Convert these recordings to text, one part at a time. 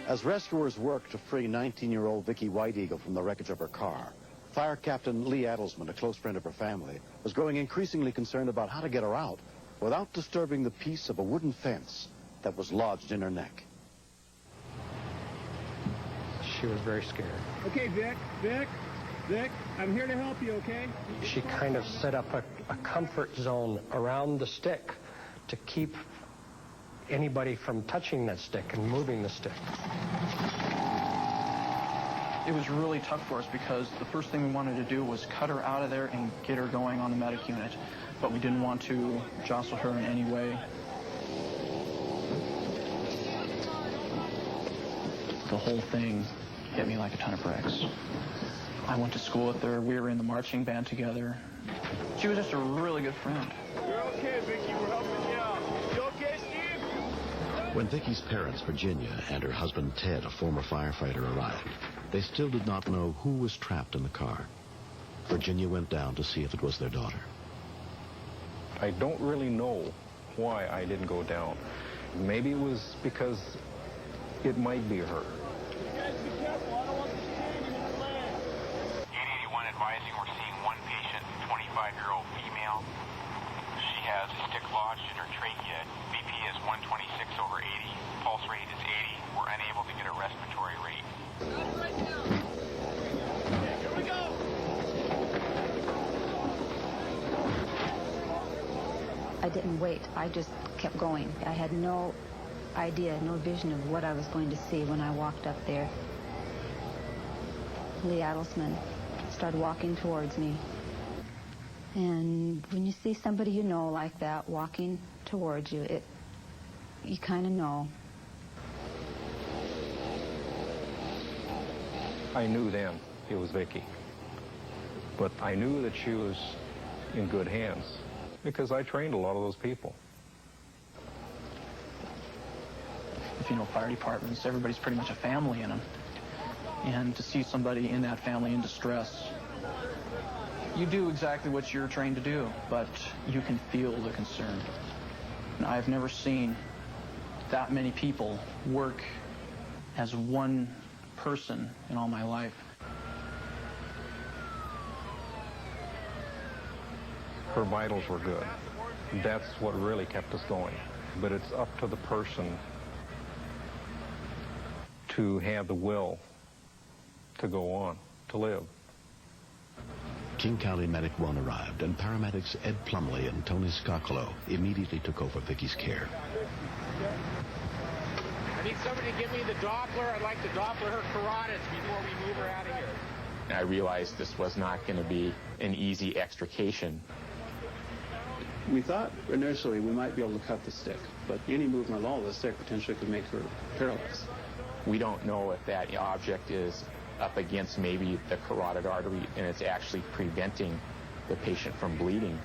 As rescuers worked to free 19-year-old Vicki White Eagle from the wreckage of her car, Fire Captain Lee Adelsman, a close friend of her family, was growing increasingly concerned about how to get her out without disturbing the peace of a wooden fence that was lodged in her neck. She was very scared. Okay, Vic, I'm here to help you, okay? She kind of set up a comfort zone around the stick to keep anybody from touching that stick and moving the stick. It was really tough for us because the first thing we wanted to do was cut her out of there and get her going on the medic unit. But we didn't want to jostle her in any way. The whole thing hit me like a ton of bricks. I went to school with her. We were in the marching band together. She was just a really good friend. You're okay, Vicki. We're helping you out. You okay, Steve? When Vicki's parents, Virginia, and her husband, Ted, a former firefighter, arrived, they still did not know who was trapped in the car. Virginia went down to see if it was their daughter. I don't really know why I didn't go down. Maybe it was because it might be her. You guys be careful. I don't want this standing in the land. 881 advising we're seeing one patient, 25-year-old female. She has a stick lodged in her trachea. BP is 126/80. Pulse rate is 80. We're unable to get a respiratory rate. Right now. Okay, here we go. I didn't wait. I just kept going. I had no idea, no vision of what I was going to see when I walked up there. Lee Adelsman started walking towards me. And when you see somebody you know like that walking towards you, you kind of know. I knew then it was Vicki. But I knew that she was in good hands because I trained a lot of those people. If you know fire departments, everybody's pretty much a family in them. And to see somebody in that family in distress, you do exactly what you're trained to do, but you can feel the concern. And I've never seen that many people work as one person in all my life. Her vitals were good. That's what really kept us going. But it's up to the person to have the will to go on, to live. King County Medic 1 arrived, and paramedics Ed Plumley and Tony Scoccolo immediately took over Vicki's care. I need somebody to give me the Doppler. I'd like to Doppler her carotids before we move her out of here. I realized this was not going to be an easy extrication. We thought initially we might be able to cut the stick, but any movement at all of the stick potentially could make her paralyzed. We don't know if that object is up against maybe the carotid artery and it's actually preventing the patient from bleeding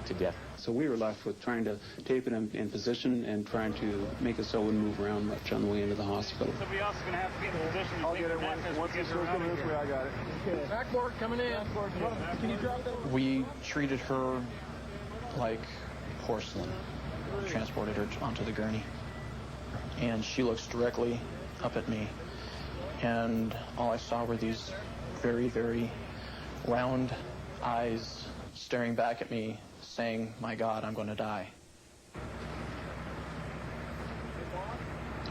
to death. So we were left with trying to tape it in position and trying to make it so it wouldn't move around much on the way into the hospital. Somebody else is going to have to get in position. I'll get it. Once this goes coming this way, I got it. Okay. Backboard coming in. Can you drop that? We treated her like porcelain, transported her onto the gurney. And she looks directly up at me. And all I saw were these very, very round eyes staring back at me, saying, "My God, I'm going to die."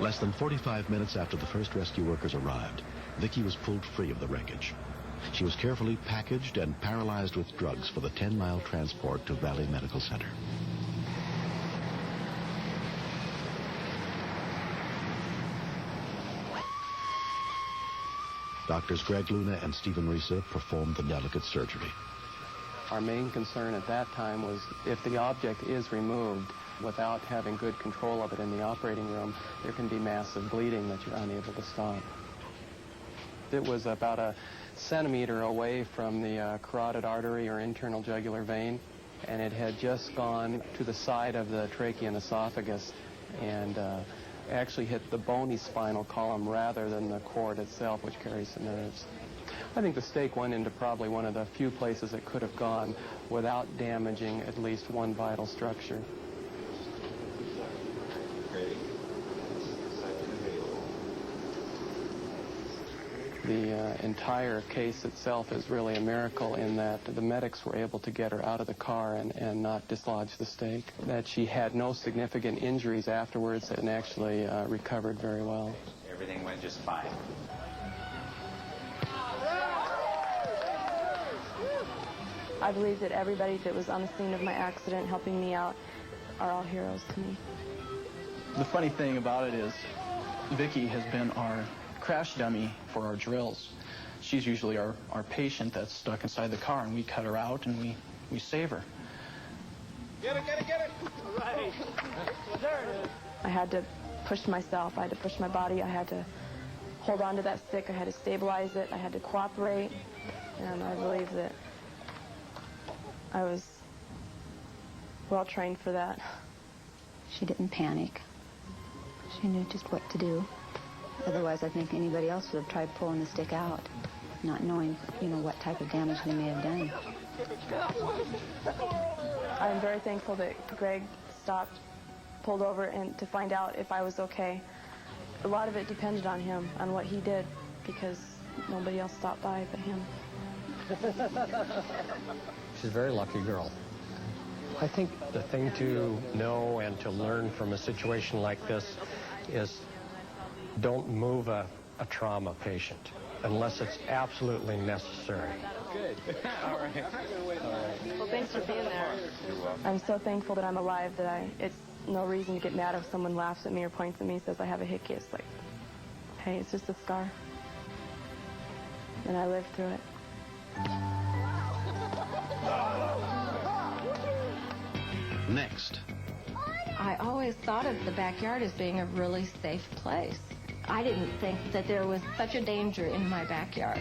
Less than 45 minutes after the first rescue workers arrived, Vicki was pulled free of the wreckage. She was carefully packaged and paralyzed with drugs for the 10-mile transport to Valley Medical Center. Doctors Greg Luna and Stephen Risa performed the delicate surgery. Our main concern at that time was if the object is removed without having good control of it in the operating room, there can be massive bleeding that you're unable to stop. It was about a centimeter away from the carotid artery or internal jugular vein, and it had just gone to the side of the trachea and esophagus and actually hit the bony spinal column rather than the cord itself, which carries the nerves. I think the stake went into probably one of the few places it could have gone without damaging at least one vital structure. The entire case itself is really a miracle in that the medics were able to get her out of the car and not dislodge the stake, that she had no significant injuries afterwards and actually recovered very well. Everything went just fine. I believe that everybody that was on the scene of my accident helping me out are all heroes to me. The funny thing about it is Vicki has been our crash dummy for our drills. She's usually our patient that's stuck inside the car, and we cut her out and we save her. Get it, get it, get it! All right. Well, there it is. I had to push myself. I had to push my body. I had to hold on to that stick. I had to stabilize it. I had to cooperate. And I believe that I was well trained for that. She didn't panic. She knew just what to do. Otherwise, I think anybody else would have tried pulling the stick out, not knowing, what type of damage they may have done. I'm very thankful that Greg stopped, pulled over, and to find out if I was okay. A lot of it depended on him, on what he did, because nobody else stopped by but him. She's a very lucky girl. I think the thing to know and to learn from a situation like this is don't move a trauma patient unless it's absolutely necessary. Good. All right. Well, thanks for being there. I'm so thankful that I'm alive that it's no reason to get mad if someone laughs at me or points at me and says I have a hickey. It's like, hey, it's just a scar. And I lived through it. Next. I always thought of the backyard as being a really safe place. I didn't think that there was such a danger in my backyard.